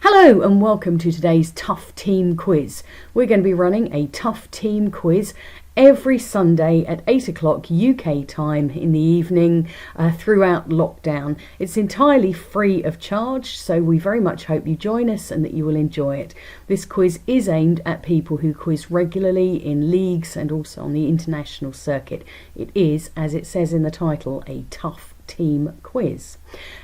Hello and welcome to today's Tough Team Quiz. We're going to be running a Tough Team Quiz every Sunday at 8 o'clock UK time in the evening throughout lockdown. It's entirely free of charge, so we very much hope you join us and that you will enjoy it. This quiz is aimed at people who quiz regularly in leagues and also on the international circuit. It is, as it says in the title, a tough team quiz.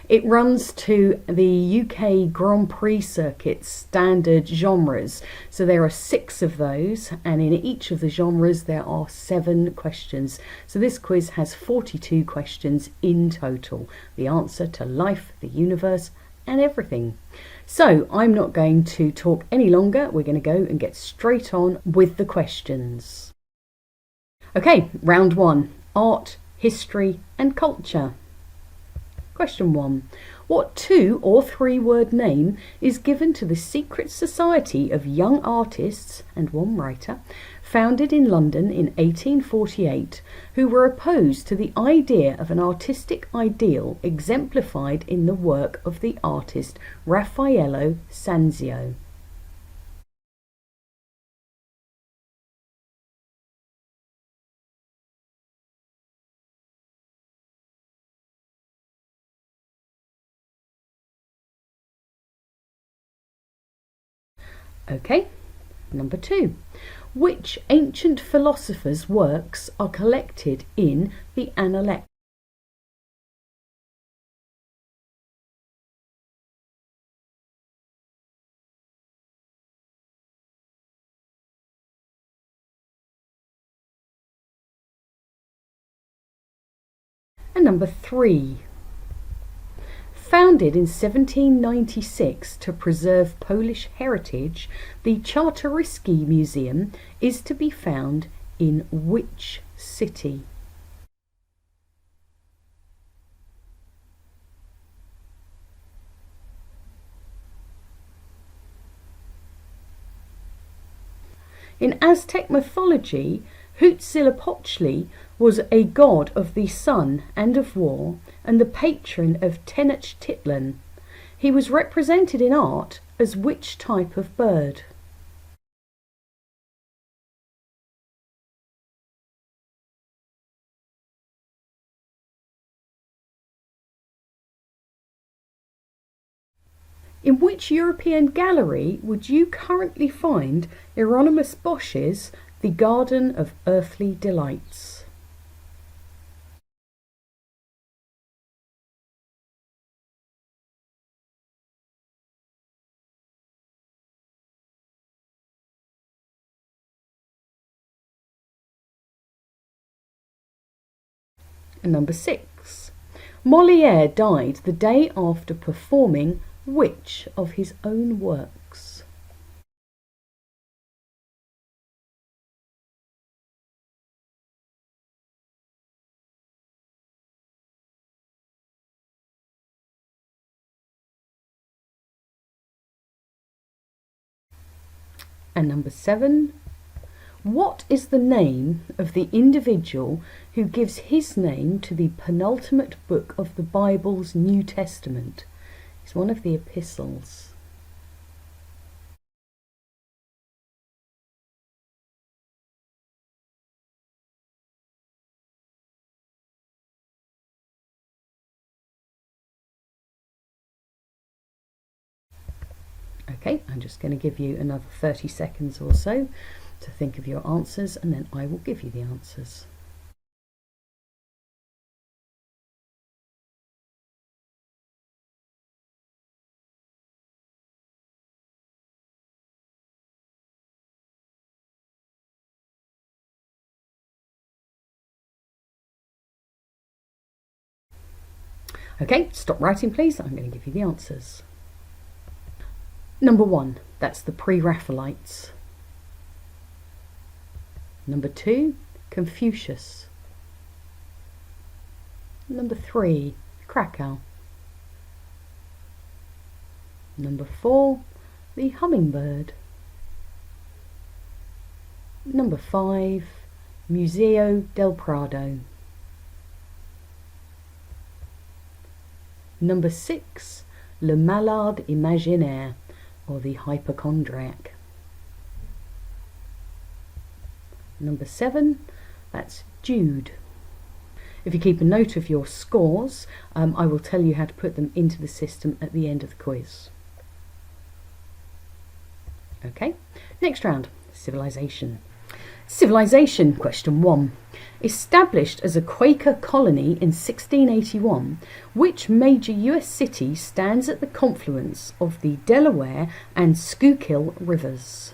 It runs to the UK Grand Prix circuit standard genres. So there are 6 of those, and in each of the genres there are 7 questions. So this quiz has 42 questions in total. The answer to life, the universe, and everything. So I'm not going to talk any longer. We're going to go and get straight on with the questions. Okay, round 1. Art, history, and culture. Question 1. What 2 or 3 word name is given to the secret society of young artists and one writer founded in London in 1848 who were opposed to the idea of an artistic ideal exemplified in the work of the artist Raffaello Sanzio? Okay, number 2. Which ancient philosopher's works are collected in the Analects? And number 3. Founded in 1796 to preserve Polish heritage, the Czartoryski Museum is to be found in which city? In Aztec mythology, Huitzilopochtli was a god of the sun and of war and the patron of Tenochtitlan. He was represented in art as which type of bird? In which European gallery would you currently find Hieronymus Bosch's The Garden of Earthly Delights? And number 6. Molière died the day after performing which of his own works? And number 7. What is the name of the individual who gives his name to the penultimate book of the Bible's New Testament? It's one of the epistles. Okay, I'm just going to give you another 30 seconds or so to think of your answers, and then I will give you the answers. Okay, stop writing please, I'm going to give you the answers. Number 1, that's the Pre-Raphaelites. Number 2, Confucius. Number 3, Krakow. Number 4, the hummingbird. Number 5, Museo del Prado. Number 6, Le Malade Imaginaire, or the hypochondriac. Number 7, that's Jude. If you keep a note of your scores, I will tell you how to put them into the system at the end of the quiz. Okay, next round, civilization. Civilization, question 1. Established as a Quaker colony in 1681, which major US city stands at the confluence of the Delaware and Schuylkill rivers?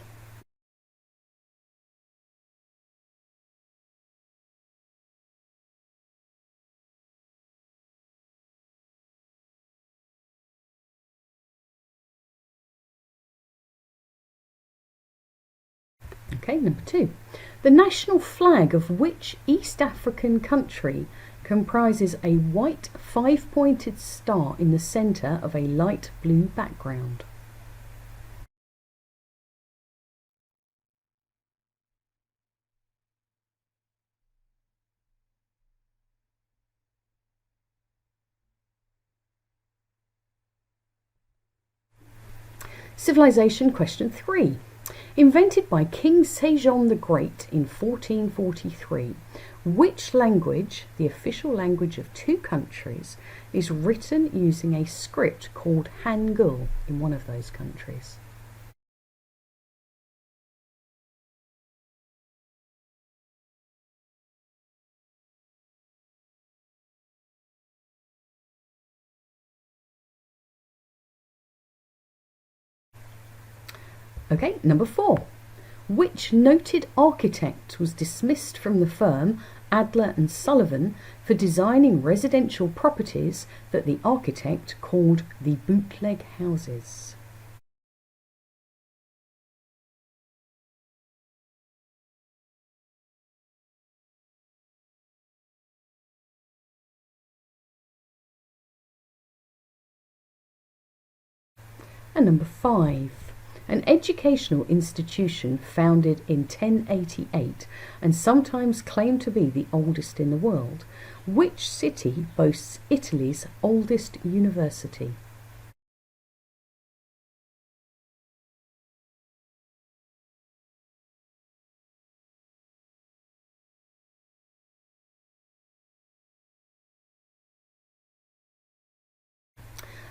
Okay, number 2. The national flag of which East African country comprises a white 5-pointed star in the centre of a light blue background? Civilization, question 3. Invented by King Sejong the Great in 1443, which language, the official language of 2 countries, is written using a script called Hangul in one of those countries? Okay, number 4. Which noted architect was dismissed from the firm Adler and Sullivan for designing residential properties that the architect called the bootleg houses? And number 5. An educational institution founded in 1088 and sometimes claimed to be the oldest in the world. Which city boasts Italy's oldest university?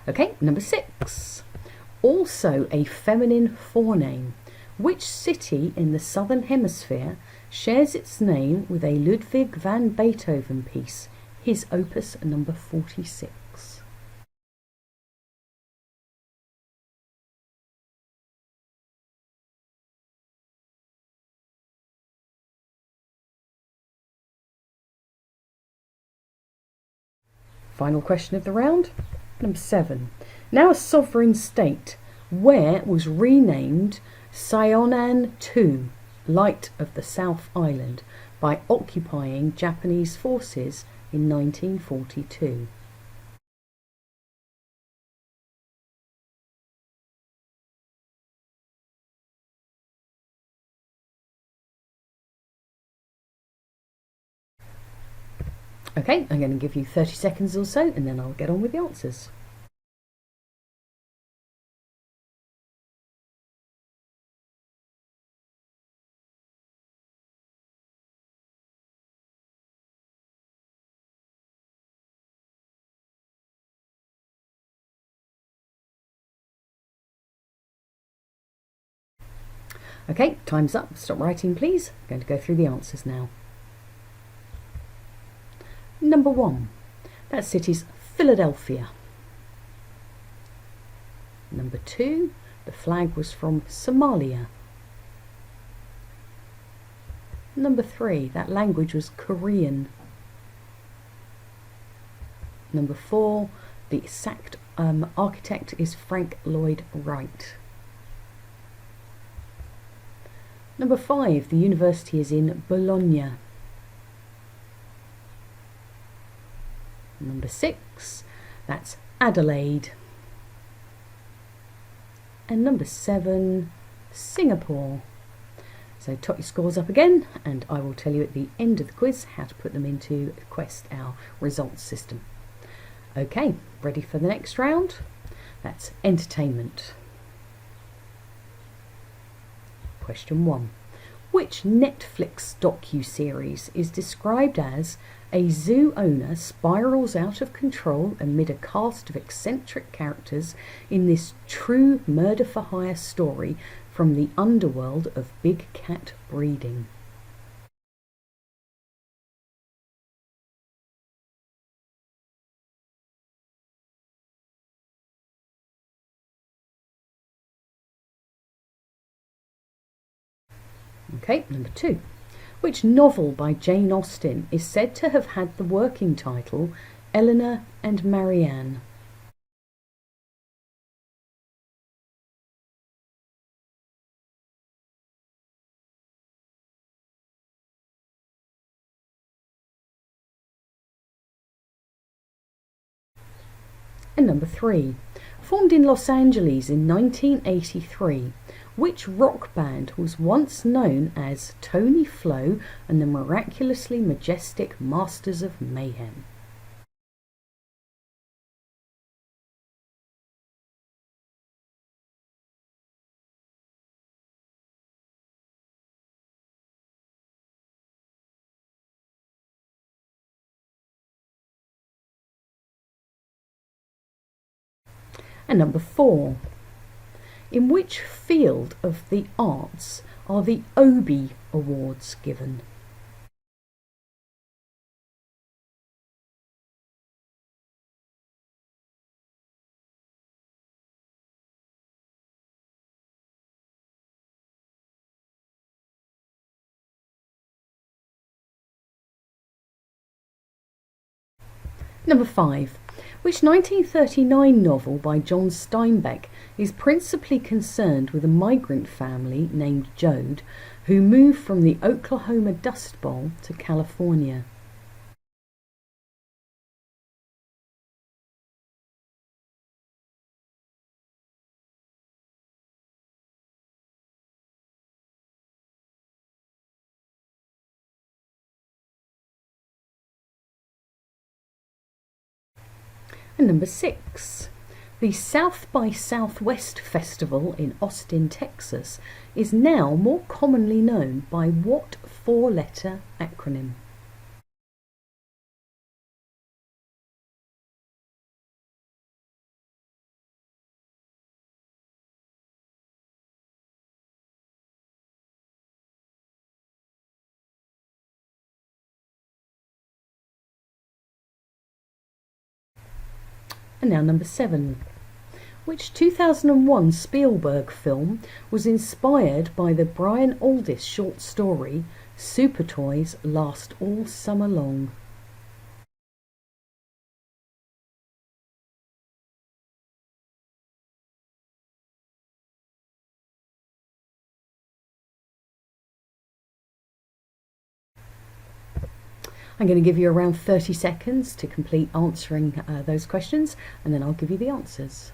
Okay, number 6. Also a feminine forename. Which city in the southern hemisphere shares its name with a Ludwig van Beethoven piece, his opus number 46? Final question of the round, number 7. Now a sovereign state, where was renamed Seonan II, Light of the South Island, by occupying Japanese forces in 1942? Okay, I'm going to give you 30 seconds or so and then I'll get on with the answers. Okay, time's up. Stop writing, please. I'm going to go through the answers now. Number 1, that city's Philadelphia. Number 2, the flag was from Somalia. Number 3, that language was Korean. Number 4, the sacked architect is Frank Lloyd Wright. Number 5, the university is in Bologna. Number 6, that's Adelaide. And number 7, Singapore. So tot your scores up again, and I will tell you at the end of the quiz how to put them into Quest, our results system. Okay, ready for the next round? That's entertainment. Question 1. Which Netflix docu-series is described as a zoo owner spirals out of control amid a cast of eccentric characters in this true murder-for-hire story from the underworld of big cat breeding? Okay, number 2. Which novel by Jane Austen is said to have had the working title Elinor and Marianne? And number 3. Formed in Los Angeles in 1983, which rock band was once known as Tony Flo and the Miraculously Majestic Masters of Mayhem? And number 4. In which field of the arts are the Obie Awards given? Number 5. Which 1939 novel by John Steinbeck is principally concerned with a migrant family named Jode who moved from the Oklahoma Dust Bowl to California? And number 6. The South by Southwest Festival in Austin, Texas is now more commonly known by what 4-letter acronym? And now number 7. Which 2001 Spielberg film was inspired by the Brian Aldiss short story Super Toys Last All Summer Long? I'm going to give you around 30 seconds to complete answering those questions, and then I'll give you the answers.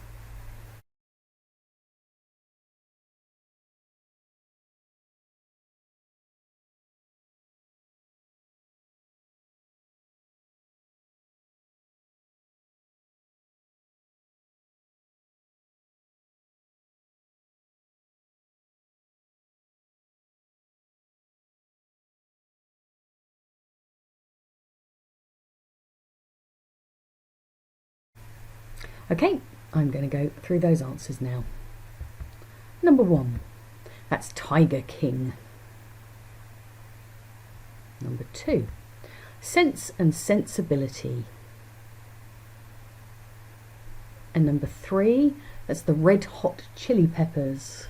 Okay, I'm going to go through those answers now. Number 1, that's Tiger King. Number 2, Sense and Sensibility. And number 3, that's the Red Hot Chili Peppers.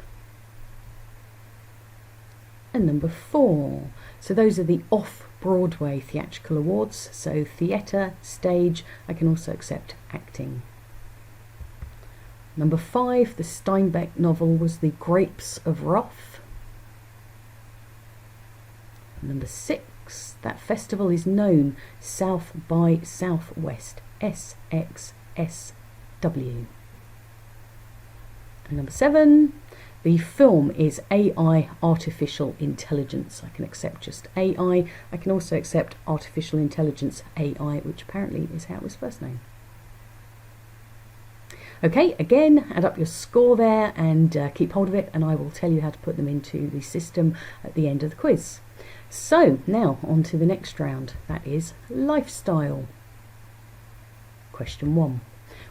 And number 4, so those are the off-Broadway theatrical awards, so theatre, stage, I can also accept acting. Number 5, the Steinbeck novel was The Grapes of Wrath. Number 6, that festival is known South by Southwest, SXSW. And number 7, the film is AI, Artificial Intelligence. I can accept just AI. I can also accept Artificial Intelligence AI, which apparently is how it was first known. Okay, again, add up your score there and keep hold of it, and I will tell you how to put them into the system at the end of the quiz. So now on to the next round, that is lifestyle. Question 1.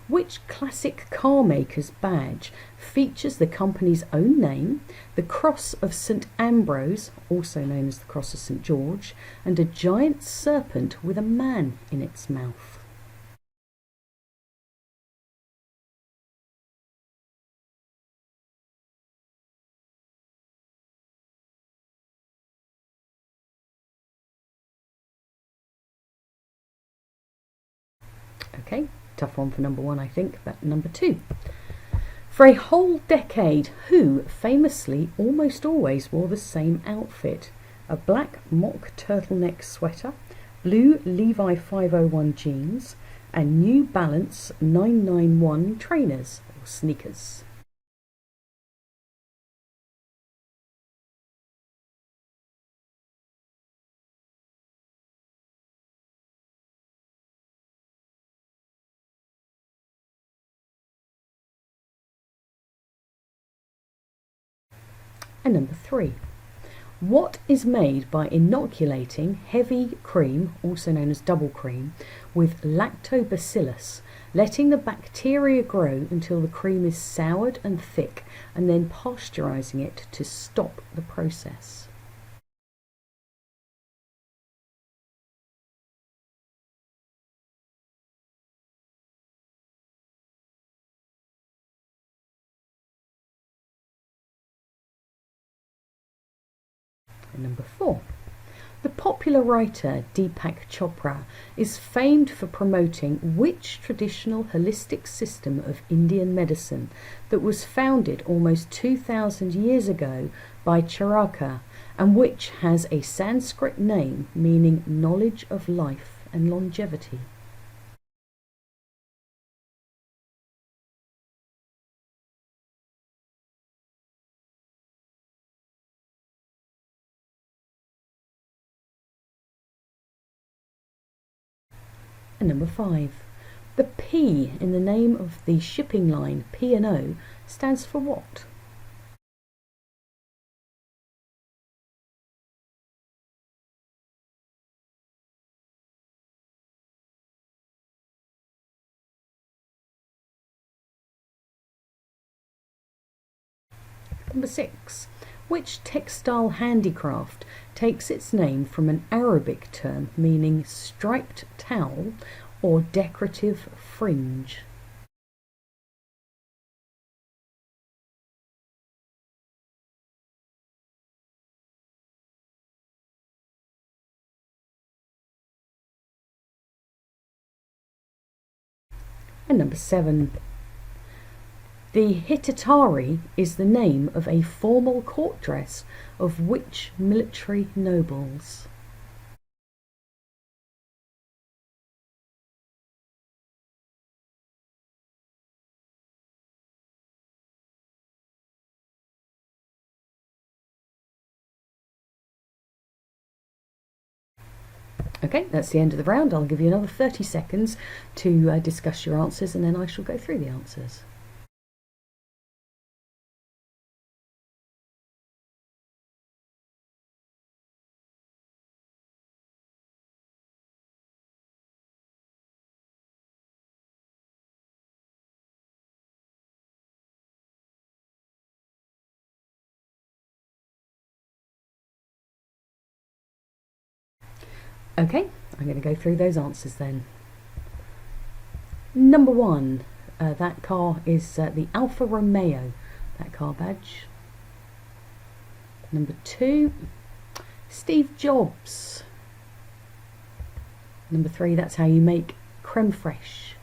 Which classic car maker's badge features the company's own name, the Cross of St Ambrose, also known as the Cross of St George, and a giant serpent with a man in its mouth? Okay, tough one for number 1, I think, but number 2. For a whole decade, who famously almost always wore the same outfit? A black mock turtleneck sweater, blue Levi 501 jeans, and New Balance 991 trainers or sneakers. And number 3. What is made by inoculating heavy cream, also known as double cream, with lactobacillus, letting the bacteria grow until the cream is soured and thick, and then pasteurizing it to stop the process? And number 4. The popular writer Deepak Chopra is famed for promoting which traditional holistic system of Indian medicine that was founded almost 2,000 years ago by Charaka, and which has a Sanskrit name meaning knowledge of life and longevity? And number 5. The P in the name of the shipping line P&O stands for what? Number 6. Which textile handicraft takes its name from an Arabic term meaning striped towel or decorative fringe? And number 7. The Hitatari is the name of a formal court dress of which military nobles? Okay, that's the end of the round. I'll give you another 30 seconds to discuss your answers, and then I shall go through the answers. Okay, I'm going to go through those answers then. Number 1, that car is the Alfa Romeo, that car badge. Number 2, Steve Jobs. Number 3, that's how you make creme fraiche.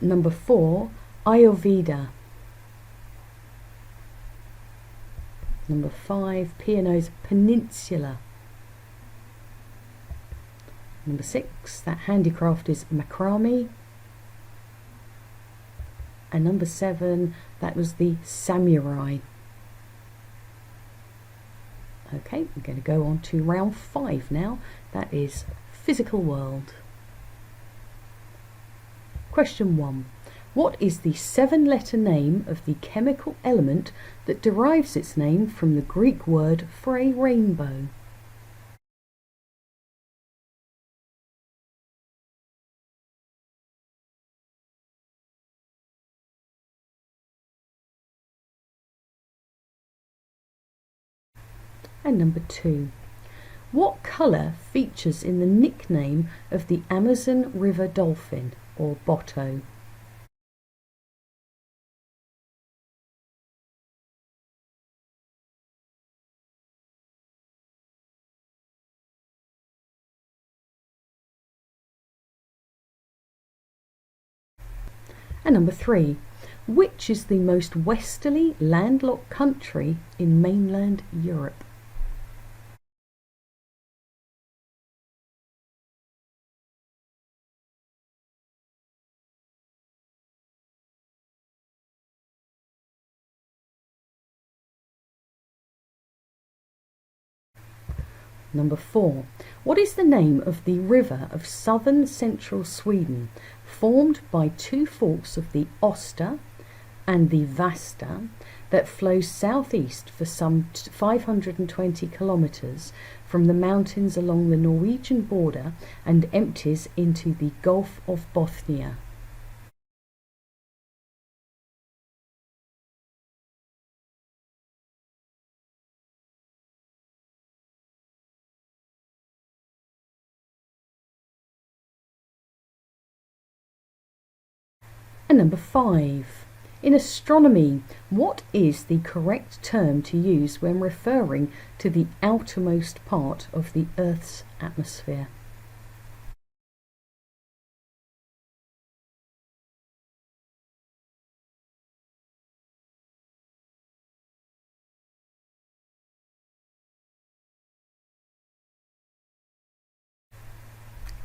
Number 4, Ayurveda. Number 5, P&O's Peninsula. Number 6, that handicraft is macrame. And number 7, that was the samurai. Okay, we're going to go on to round 5 now. That is physical world. Question 1. What is the 7-letter name of the chemical element that derives its name from the Greek word for a rainbow? And number 2. What colour features in the nickname of the Amazon River dolphin, or Botto? And number 3. Which is the most westerly landlocked country in mainland Europe? Number 4. What is the name of the river of southern central Sweden, formed by two forks of the Oster and the Vasta, that flows southeast for some 520 kilometres from the mountains along the Norwegian border and empties into the Gulf of Bothnia? And number 5. In astronomy, what is the correct term to use when referring to the outermost part of the Earth's atmosphere?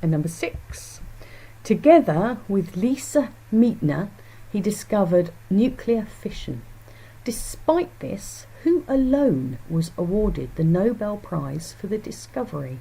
And number 6. Together with Lisa Meitner, he discovered nuclear fission. Despite this, who alone was awarded the Nobel Prize for the discovery?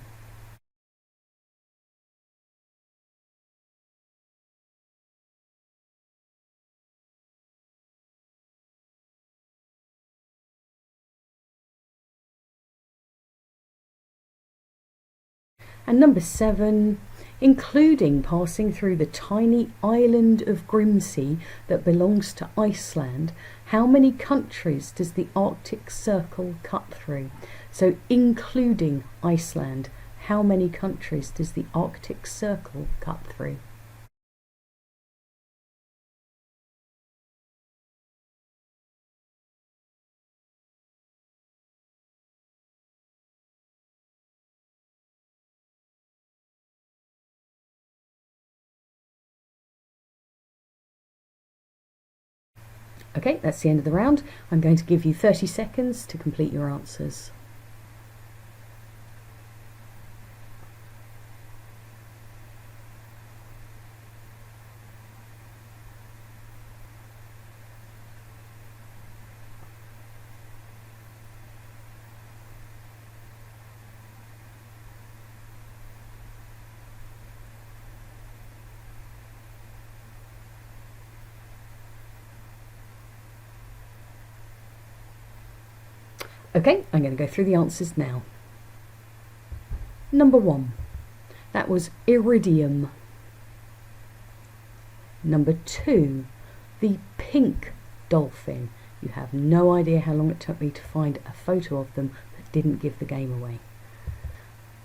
And number 7, including passing through the tiny island of Grimsey that belongs to Iceland, how many countries does the Arctic Circle cut through? So including Iceland, how many countries does the Arctic Circle cut through? Okay, that's the end of the round. I'm going to give you 30 seconds to complete your answers. Okay, I'm going to go through the answers now. Number 1, that was iridium. Number 2, the pink dolphin. You have no idea how long it took me to find a photo of them that didn't give the game away.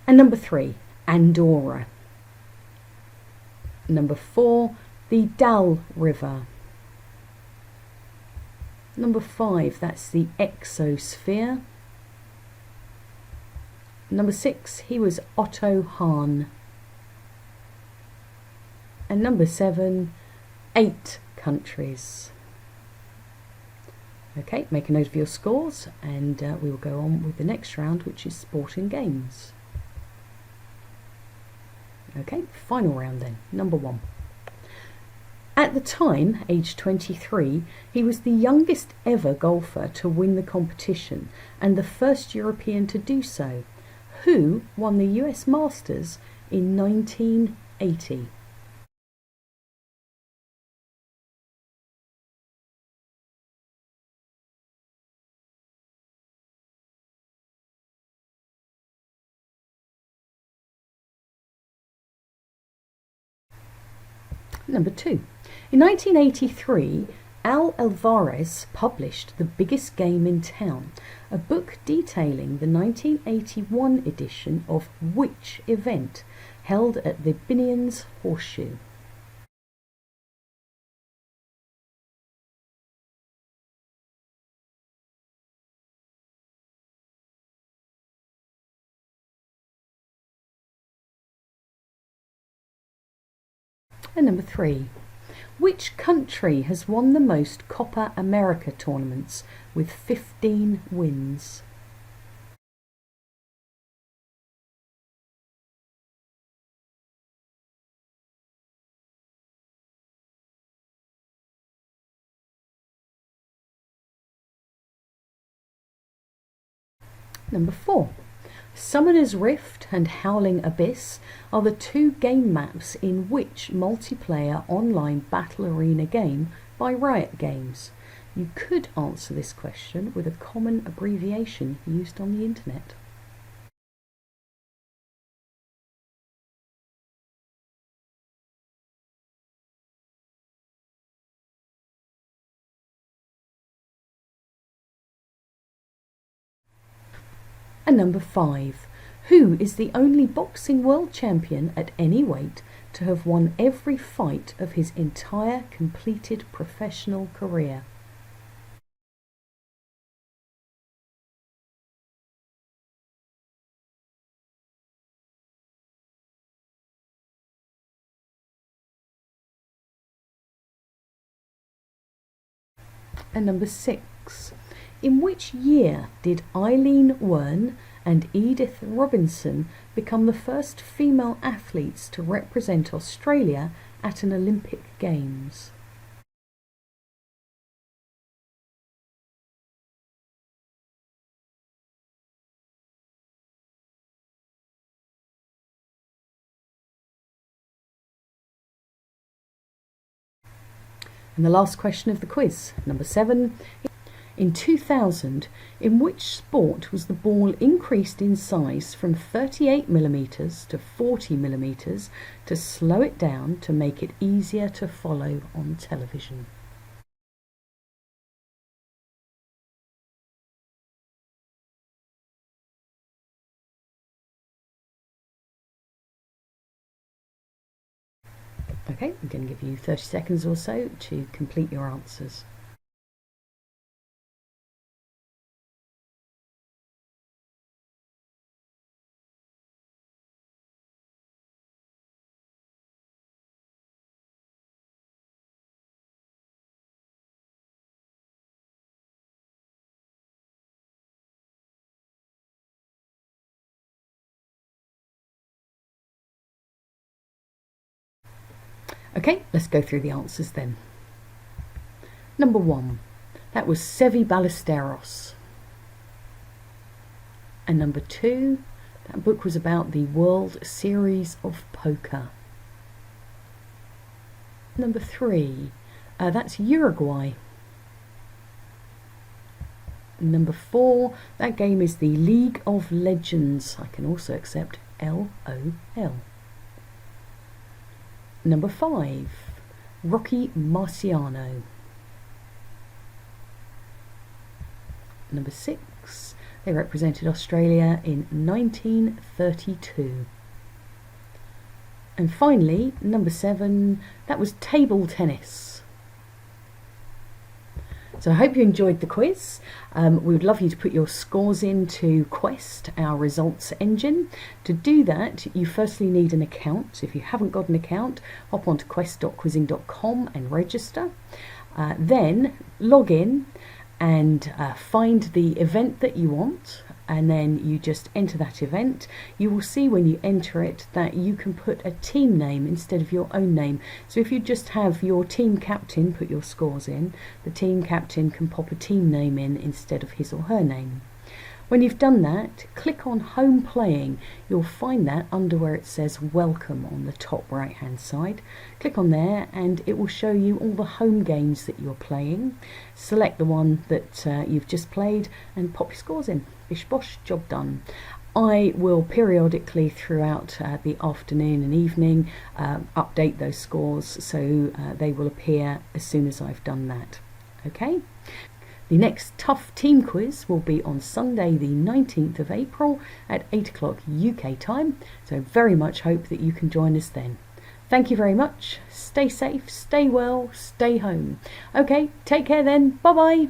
And number 3, Andorra. Number 4, the Dal River. Number 5, that's the exosphere. Number 6, he was Otto Hahn. And number 7, 8 countries. Okay, make a note of your scores, and we will go on with the next round, which is sport and games. Okay, final round then, number 1. At the time, aged 23, he was the youngest ever golfer to win the competition and the first European to do so, who won the US Masters in 1980. Number 2. In 1983, Al Alvarez published The Biggest Game in Town, a book detailing the 1981 edition of which event, held at the Binions Horseshoe? And number 3. Which country has won the most Copa America tournaments with 15 wins? Number 4. Summoner's Rift and Howling Abyss are the two game maps in which multiplayer online battle arena game by Riot Games? You could answer this question with a common abbreviation used on the internet. And number 5. Who is the only boxing world champion at any weight to have won every fight of his entire completed professional career? And number 6. In which year did Eileen Wern and Edith Robinson become the first female athletes to represent Australia at an Olympic Games? And the last question of the quiz, number 7. In 2000, in which sport was the ball increased in size from 38mm to 40mm to slow it down to make it easier to follow on television? Okay, I'm going to give you 30 seconds or so to complete your answers. Okay, let's go through the answers then. Number 1, that was Seve Ballesteros. And number 2, that book was about the World Series of Poker. Number 3, that's Uruguay. Number 4, that game is the League of Legends. I can also accept LOL. Number 5, Rocky Marciano. Number 6, they represented Australia in 1932. And finally, number 7, that was table tennis. So I hope you enjoyed the quiz. We would love you to put your scores into Quest, our results engine. To do that, you firstly need an account. So if you haven't got an account, hop onto quest.quizzing.com and register. Then log in and find the event that you want, and then you just enter that event. You will see when you enter it that you can put a team name instead of your own name. So if you just have your team captain put your scores in, the team captain can pop a team name in instead of his or her name. When you've done that, click on Home Playing. You'll find that under where it says Welcome on the top right hand side. Click on there and it will show you all the home games that you're playing. Select the one that you've just played and pop your scores in. Bish bosh, job done. I will periodically throughout the afternoon and evening update those scores, so they will appear as soon as I've done that. Okay? The next Tough Team Quiz will be on Sunday the 19th of April at 8 o'clock UK time, so very much hope that you can join us then. Thank you very much. Stay safe, stay well, stay home. Okay, take care then. Bye-bye.